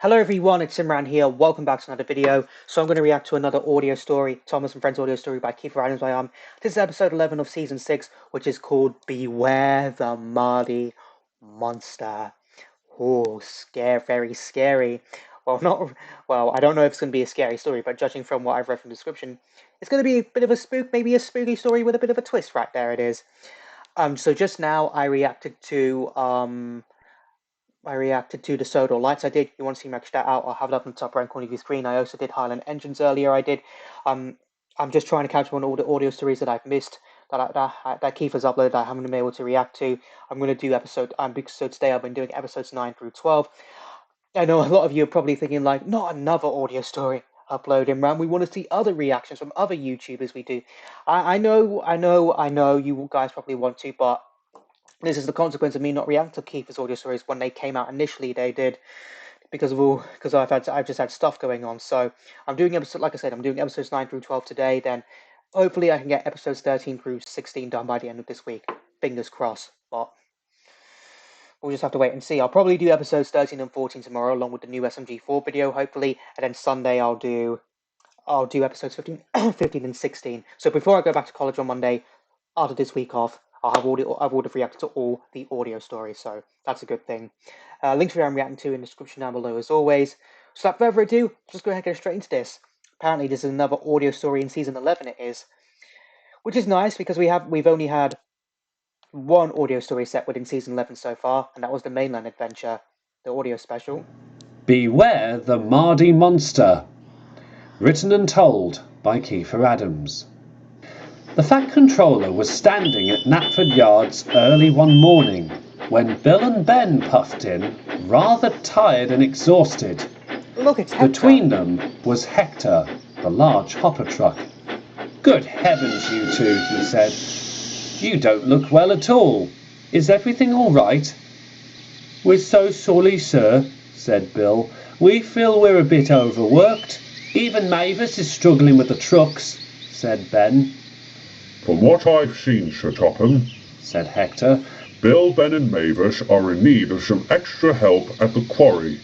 Hello everyone, it's Imran here. Welcome back to another video. So I'm going to react to another audio story, Thomas and Friends audio story by Sodor. This is episode 11 of season 6, which is called Beware the Mardy Monster. Oh, very scary. I don't know if it's going to be a scary story, but judging from what I've read from the description, it's going to be a bit of a maybe a spooky story with a bit of a twist. Right there it is. So just now I reacted to the Sodor lights. You want to see me check that out? I'll have it up in the top right corner of your screen. I also did Highland Engines earlier. Um, I'm just trying to catch up on all the audio stories that I've missed that Keith has uploaded that I haven't been able to react to. I'm going to do so today I've been doing episodes 9 through 12. I know a lot of you are probably thinking like, not another audio story upload, Imran. We want to see other reactions from other YouTubers we do. I know you guys probably want to, but this is the consequence of me not reacting to Kiefer's audio stories when they came out initially. They did because I've just had stuff going on. So I'm doing I'm doing episodes 9 through 12 today. Then hopefully I can get episodes 13 through 16 done by the end of this week. Fingers crossed. But we'll just have to wait and see. I'll probably do episodes 13 and 14 tomorrow, along with the new SMG4 video, hopefully, and then Sunday I'll do episodes 15, 15 and 16. So before I go back to college on Monday, after this week off, I've already reacted to all the audio stories, so that's a good thing. Links for where I'm reacting to in the description down below as always. So without further ado, just go ahead and go straight into this. Apparently this is another audio story in season 11 it is, which is nice because we've only had one audio story set within season 11 so far, and that was the mainland adventure, the audio special. Beware the Mardy Monster. Written and told by Kiefer Adams. The Fat Controller was standing at Knapford Yards early one morning when Bill and Ben puffed in, rather tired and exhausted. Look, it's Hector. Between them was Hector, the large hopper truck. "Good heavens, you two," he said. "You don't look well at all. Is everything all right?" "We're so sorry, sir," said Bill. "We feel we're a bit overworked. Even Mavis is struggling with the trucks," said Ben. "From what I've seen, Sir Topham," said Hector, "Bill, Ben and Mavis are in need of some extra help at the quarry."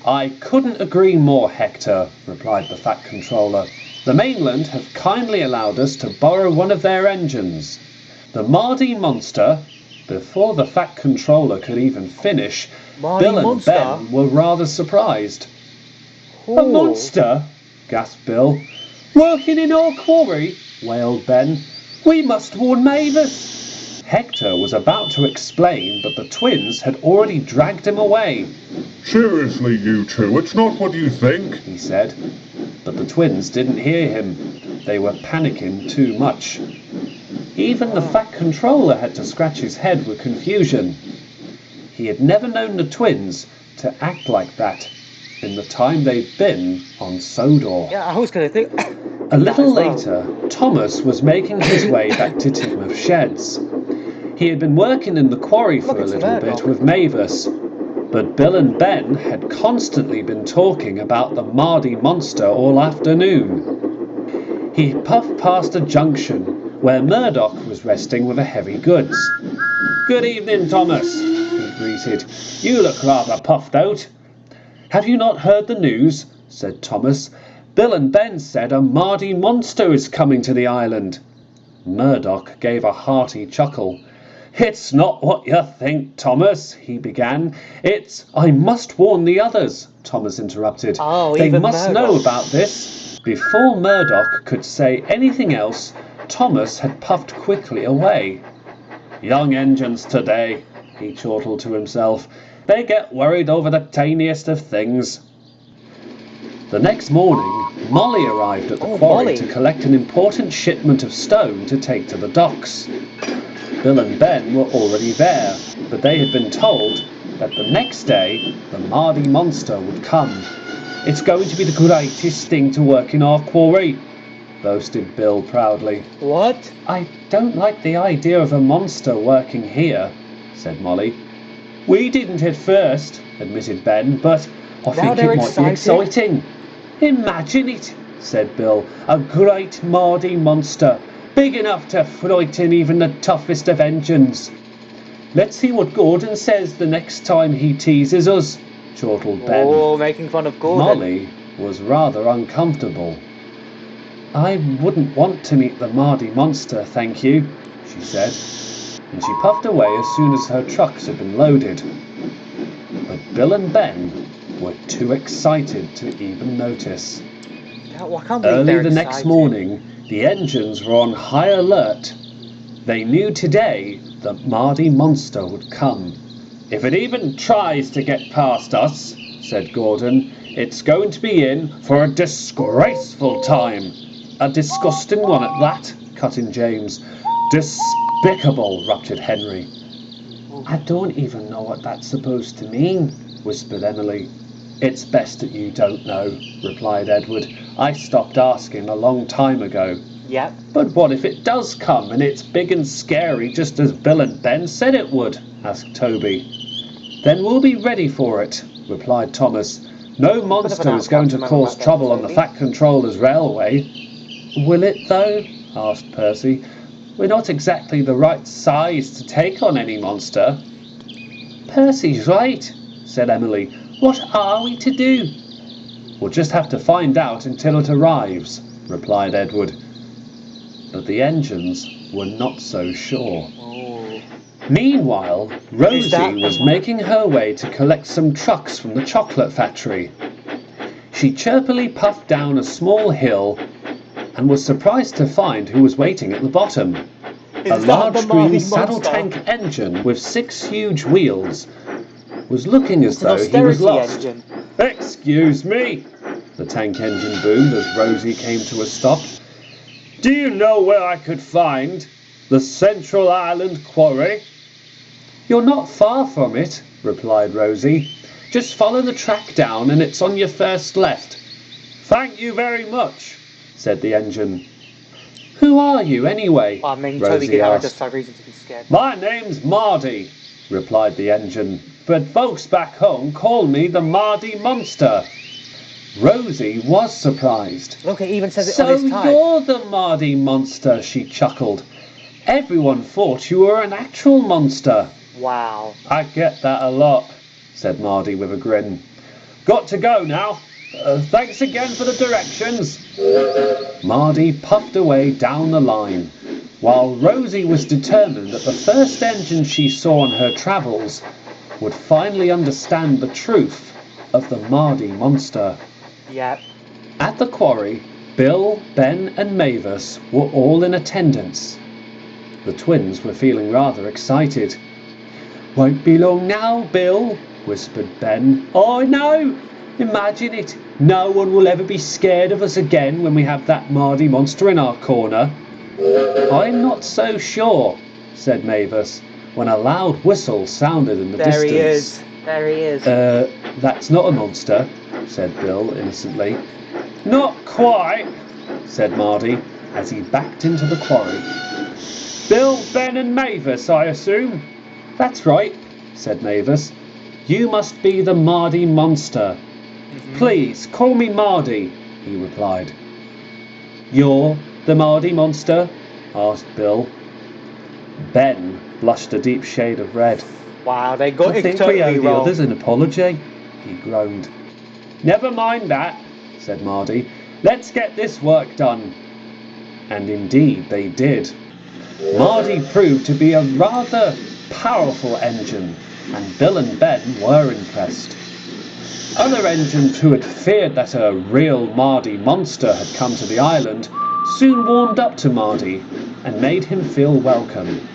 "I couldn't agree more, Hector," replied the Fat Controller. "The mainland have kindly allowed us to borrow one of their engines. The Mardy Monster..." Before the Fat Controller could even finish, Bill and Ben were rather surprised. Ooh. "A monster?" gasped Bill. "Working in our quarry?" wailed Ben. "We must warn Mavis." Hector was about to explain, but the twins had already dragged him away. "Seriously, you two, it's not what you think," he said. But the twins didn't hear him. They were panicking too much. Even the Fat Controller had to scratch his head with confusion. He had never known the twins to act like that in the time they'd been on Sodor. Yeah, I was going to think... A little later, Thomas was making his way back to Timothy's Sheds. He had been working in the quarry for a little bit with Mavis, but Bill and Ben had constantly been talking about the Mardy Monster all afternoon. He puffed past a junction where Murdoch was resting with a heavy goods. "Good evening, Thomas," he greeted. "You look rather puffed out." "Have you not heard the news?" said Thomas. "Bill and Ben said a Mardy Monster is coming to the island." Murdoch gave a hearty chuckle. "It's not what you think, Thomas," he began. "It's..." "I must warn the others," Thomas interrupted. "They must know about this." Before Murdoch could say anything else, Thomas had puffed quickly away. "Young engines today," he chortled to himself. "They get worried over the tiniest of things." The next morning, Molly arrived at the quarry to collect an important shipment of stone to take to the docks. Bill and Ben were already there, but they had been told that the next day the Mardy Monster would come. "It's going to be the greatest thing to work in our quarry," boasted Bill proudly. "What?" "I don't like the idea of a monster working here," said Molly. "We didn't at first," admitted Ben, "but I think it might be exciting." "Imagine it," said Bill. "A great Mardy Monster, big enough to frighten even the toughest of engines." "Let's see what Gordon says the next time he teases us," chortled Ben. Oh, making fun of Gordon. Molly was rather uncomfortable. I wouldn't want to meet the Mardy monster, thank you, she said, and she puffed away as soon as her trucks had been loaded. But Bill and Ben were too excited to even notice. I can't believe Early they're the excited. next morning, the engines were on high alert. They knew today that Mardy monster would come. If it even tries to get past us, said Gordon, it's going to be in for a disgraceful time. A disgusting one at that, cut in James. Despicable, ruptured Henry. I don't even know what that's supposed to mean, whispered Emily. It's best that you don't know, replied Edward. I stopped asking a long time ago. Yep. But what if it does come and it's big and scary just as Bill and Ben said it would? Asked Toby. Then we'll be ready for it, replied Thomas. No monster is going to cause trouble on the Fat Controller's railway. Will it, though? Asked Percy. We're not exactly the right size to take on any monster. Percy's right, said Emily. What are we to do? We'll just have to find out until it arrives, replied Edward. But the engines were not so sure. Meanwhile, Rosie was making her way to collect some trucks from the chocolate factory. She chirpily puffed down a small hill and was surprised to find who was waiting at the bottom. A large green saddle tank engine with 6 huge wheels was looking as though he was lost. Excuse me, the tank engine boomed as Rosie came to a stop. Do you know where I could find the Central Island Quarry? You're not far from it, replied Rosie. Just follow the track down and it's on your first left. Thank you very much, said the engine. Who are you, anyway? I mean, Toby did have just have reason to be scared. My name's Mardy, replied the engine, but folks back home call me the Mardy Monster. Rosie was surprised. Look, it even says it on his tie. So you're the Mardy Monster, she chuckled. Everyone thought you were an actual monster. Wow. I get that a lot, said Mardy with a grin. Got to go now. Thanks again for the directions. Mardy puffed away down the line, while Rosie was determined that the first engine she saw on her travels would finally understand the truth of the Mardy monster. Yep. At the quarry, Bill, Ben and Mavis were all in attendance. The twins were feeling rather excited. Won't be long now, Bill, whispered Ben. I know. Imagine it. No one will ever be scared of us again when we have that Mardy monster in our corner. I'm not so sure, said Mavis, when a loud whistle sounded in the distance. There he is. That's not a monster, said Bill innocently. Not quite, said Mardy as he backed into the quarry. Bill, Ben and Mavis, I assume? That's right, said Mavis. You must be the Mardy monster. Please, call me Mardy, he replied. You're the Mardy monster? Asked Bill. Ben blushed a deep shade of red. Wow, they got it totally wrong. I think we owe the others an apology, he groaned. Never mind that, said Mardy. Let's get this work done. And indeed they did. Mardy proved to be a rather powerful engine, and Bill and Ben were impressed. Other engines who had feared that a real Mardy monster had come to the island soon warmed up to Mardy and made him feel welcome.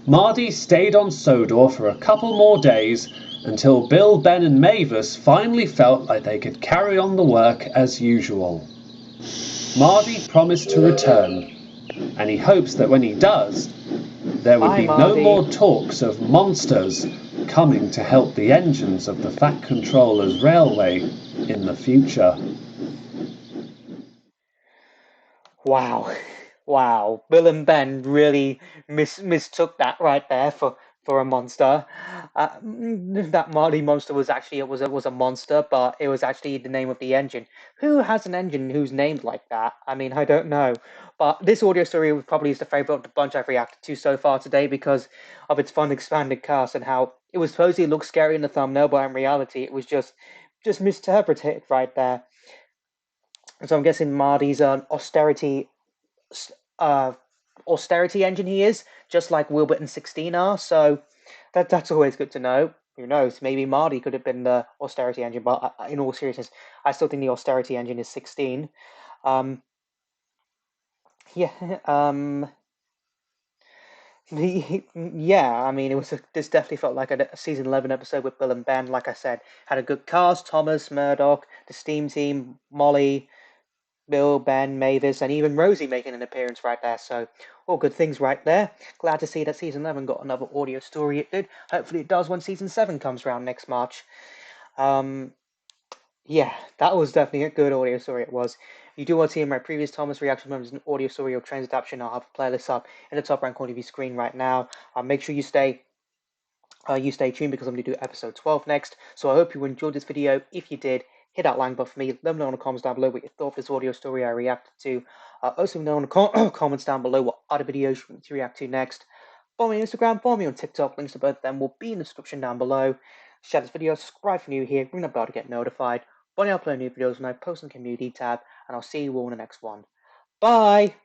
Mardy stayed on Sodor for a couple more days until Bill, Ben and Mavis finally felt like they could carry on the work as usual. Mardy promised to return, and he hopes that when he does, there would be no more talks of monsters coming to help the engines of the Fat Controller's railway in the future. Wow. Bill and Ben really mistook that right there for a monster. That Mardy monster was actually it was a monster, but it was actually the name of the engine. Who has an engine who's named like that? I mean, I don't know. But this audio story probably is the favorite of the bunch I've reacted to so far today because of its fun expanded cast and how it was supposedly looked scary in the thumbnail, but in reality, it was just misinterpreted right there. So I'm guessing Mardy's an uh, austerity engine he is, just like Wilbert and 16 are. So that's always good to know. Who knows? Maybe Mardy could have been the austerity engine, but in all seriousness, I still think the austerity engine is 16. Um, yeah. Yeah. I mean, this definitely felt like a season 11 episode with Bill and Ben. Like I said, had a good cast: Thomas, Murdoch, the Steam Team, Molly, Bill, Ben, Mavis, and even Rosie making an appearance right there. So, all good things right there. Glad to see that season 11 got another audio story it did. Hopefully, it does when season 7 comes around next March. Um, yeah, that was definitely a good audio story. It was. If you do want to see my previous Thomas reaction members an audio story or trans adaptation, I'll have a playlist up in the top right corner of your screen right now. Make sure you stay tuned because I'm going to do episode 12 next. So I hope you enjoyed this video. If you did, hit that like button for me. Let me know in the comments down below what you thought of this audio story I reacted to. Also, let me know in the comments down below what other videos you want me to react to next. Follow me on Instagram, follow me on TikTok. Links to both of them will be in the description down below. Share this video, subscribe if you're new here, ring the bell to get notified. When I upload new videos when I post in the community tab, and I'll see you all in the next one. Bye!